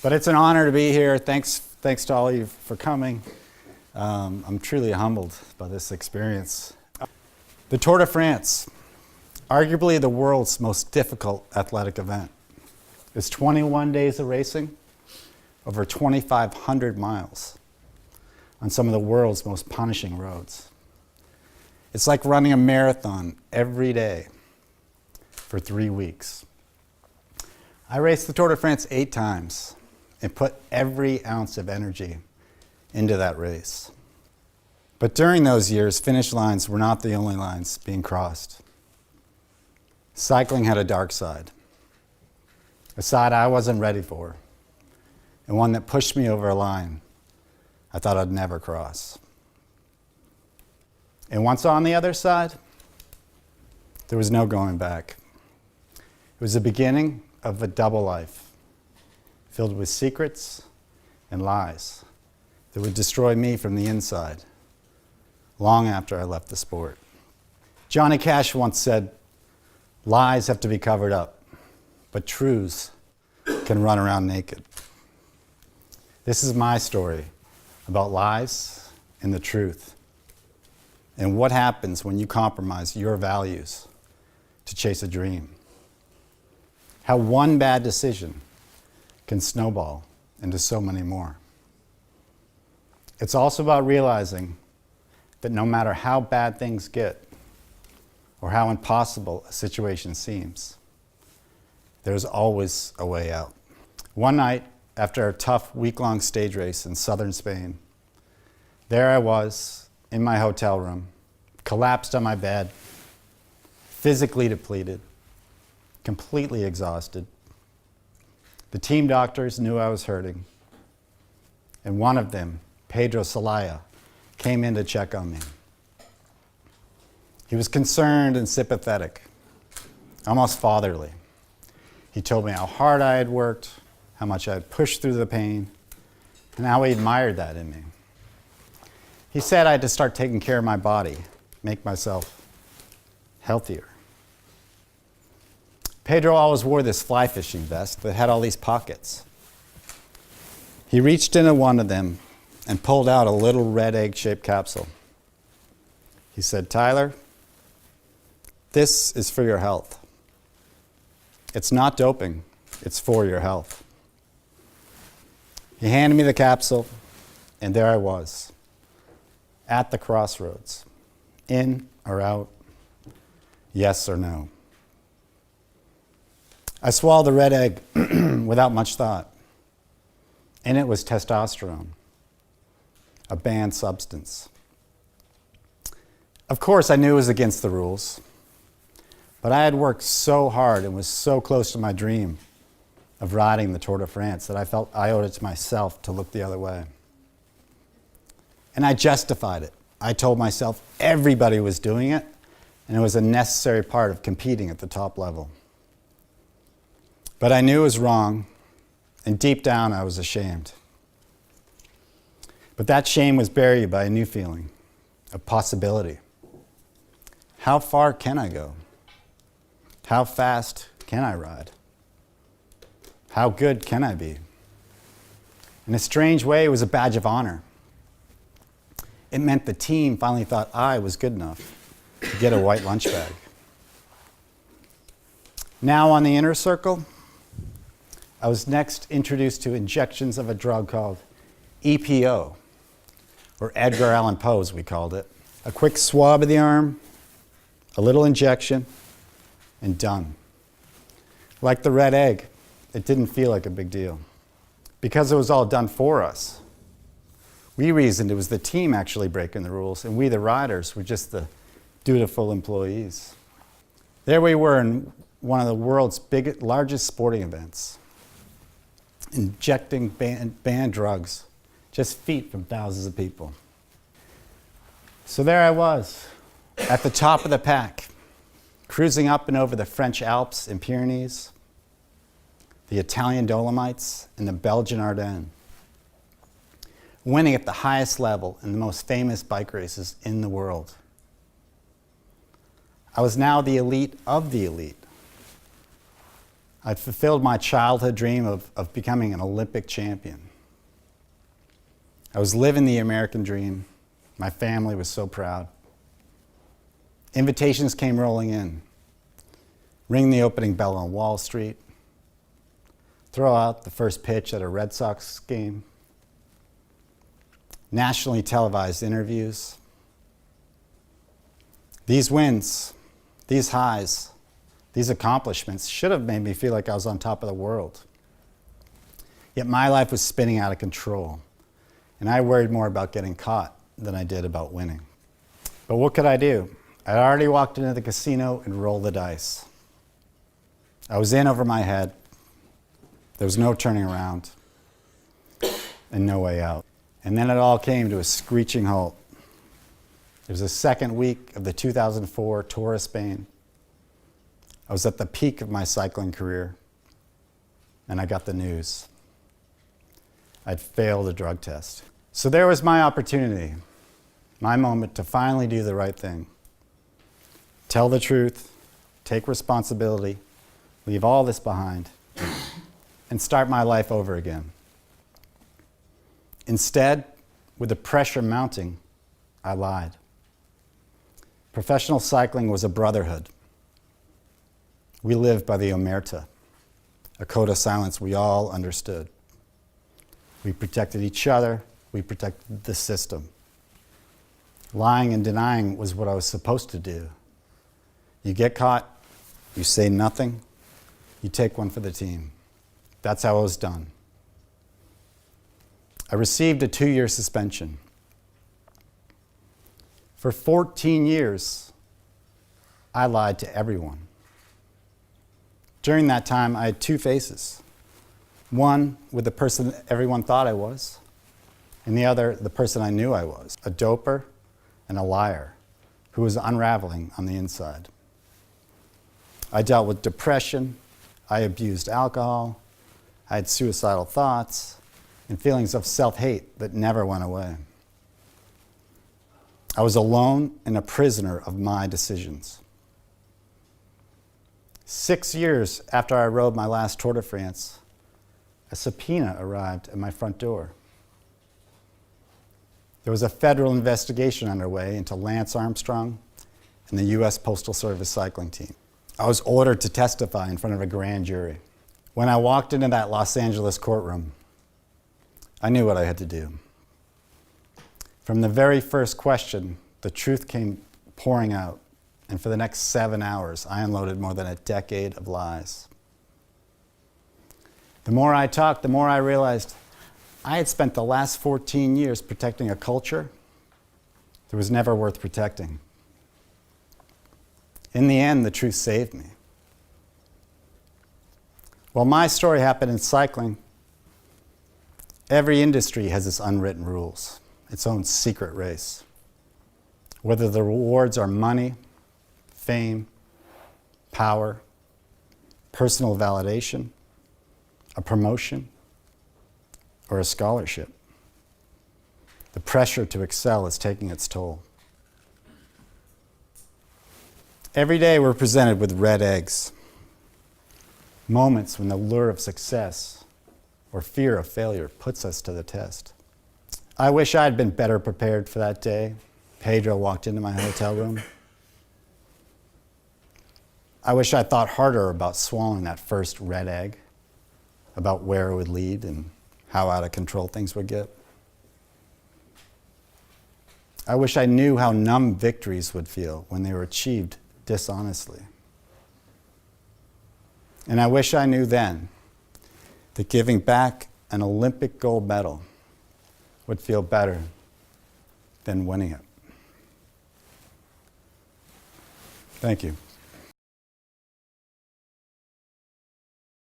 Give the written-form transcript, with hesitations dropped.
But it's an honor to be here. Thanks to all of you for coming. I'm truly humbled by this experience. The Tour de France, arguably the world's most difficult athletic event. It's 21 days of racing, over 2,500 miles on some of the world's most punishing roads. It's like running a marathon every day for 3 weeks. I raced the Tour de France 8 times and put every ounce of energy into that race. But during those years, finish lines were not the only lines being crossed. Cycling had a dark side, a side I wasn't ready for, and one that pushed me over a line I thought I'd never cross. And once on the other side, there was no going back. It was the beginning of a double life, filled with secrets and lies that would destroy me from the inside long after I left the sport. Johnny Cash once said, "Lies have to be covered up, but truths can run around naked." This is my story about lies and the truth, and what happens when you compromise your values to chase a dream. How one bad decision can snowball into so many more. It's also about realizing that no matter how bad things get or how impossible a situation seems, there's always a way out. One night, after a tough week-long stage race in southern Spain, there I was in my hotel room, collapsed on my bed, physically depleted, completely exhausted. The team doctors knew I was hurting, and one of them, Pedro Celaya, came in to check on me. He was concerned and sympathetic, almost fatherly. He told me how hard I had worked, how much I had pushed through the pain, and how he admired that in me. He said I had to start taking care of my body, make myself healthier. Pedro always wore this fly fishing vest that had all these pockets. He reached into one of them and pulled out a little red egg-shaped capsule. He said, "Tyler, this is for your health. It's not doping, it's for your health." He handed me the capsule, and there I was, at the crossroads, in or out, yes or no. I swallowed the red egg without much thought. In it was testosterone, a banned substance. Of course, I knew it was against the rules, but I had worked so hard and was so close to my dream of riding the Tour de France that I felt I owed it to myself to look the other way. And I justified it. I told myself everybody was doing it, and it was a necessary part of competing at the top level. But I knew it was wrong, and deep down I was ashamed. But that shame was buried by a new feeling, a possibility. How far can I go? How fast can I ride? How good can I be? In a strange way, it was a badge of honor. It meant the team finally thought I was good enough to get a white lunch bag. Now on the inner circle, I was next introduced to injections of a drug called EPO, or Edgar Allan Poe, as we called it. A quick swab of the arm, a little injection, and done. Like the red egg, it didn't feel like a big deal. Because it was all done for us, we reasoned it was the team actually breaking the rules, and we, the riders, were just the dutiful employees. There we were in one of the world's largest sporting events, injecting banned drugs just feet from thousands of people. So there I was, at the top of the pack, cruising up and over the French Alps and Pyrenees, the Italian Dolomites, and the Belgian Ardennes, winning at the highest level in the most famous bike races in the world. I was now the elite of the elite. I'd fulfilled my childhood dream of becoming an Olympic champion. I was living the American dream. My family was so proud. Invitations came rolling in. Ring the opening bell on Wall Street. Throw out the first pitch at a Red Sox game. Nationally televised interviews. These wins, these highs, these accomplishments should have made me feel like I was on top of the world. Yet my life was spinning out of control, and I worried more about getting caught than I did about winning. But what could I do? I'd already walked into the casino and rolled the dice. I was in over my head. There was no turning around and no way out. And then it all came to a screeching halt. It was the second week of the 2004 Tour of Spain. I was at the peak of my cycling career, and I got the news. I'd failed a drug test. So there was my opportunity, my moment to finally do the right thing. Tell the truth, take responsibility, leave all this behind, and start my life over again. Instead, with the pressure mounting, I lied. Professional cycling was a brotherhood. We lived by the omerta, a code of silence we all understood. We protected each other, we protected the system. Lying and denying was what I was supposed to do. You get caught, you say nothing, you take one for the team. That's how it was done. I received a 2-year suspension. For 14 years, I lied to everyone. During that time, I had 2 faces. One with the person everyone thought I was, and the other, the person I knew I was, a doper and a liar who was unraveling on the inside. I dealt with depression, I abused alcohol, I had suicidal thoughts, and feelings of self-hate that never went away. I was alone and a prisoner of my decisions. 6 years after I rode my last Tour de France, a subpoena arrived at my front door. There was a federal investigation underway into Lance Armstrong and the U.S. Postal Service cycling team. I was ordered to testify in front of a grand jury. When I walked into that Los Angeles courtroom, I knew what I had to do. From the very first question, the truth came pouring out, and for the next 7 hours, I unloaded more than a decade of lies. The more I talked, the more I realized I had spent the last 14 years protecting a culture that was never worth protecting. In the end, the truth saved me. While my story happened in cycling, every industry has its unwritten rules, its own secret race. Whether the rewards are money, fame, power, personal validation, a promotion, or a scholarship, the pressure to excel is taking its toll. Every day we're presented with red eggs, moments when the lure of success or fear of failure puts us to the test. I wish I'd been better prepared for that day. Pedro walked into my hotel room. I wish I thought harder about swallowing that first red egg, about where it would lead and how out of control things would get. I wish I knew how numb victories would feel when they were achieved dishonestly. And I wish I knew then that giving back an Olympic gold medal would feel better than winning it. Thank you.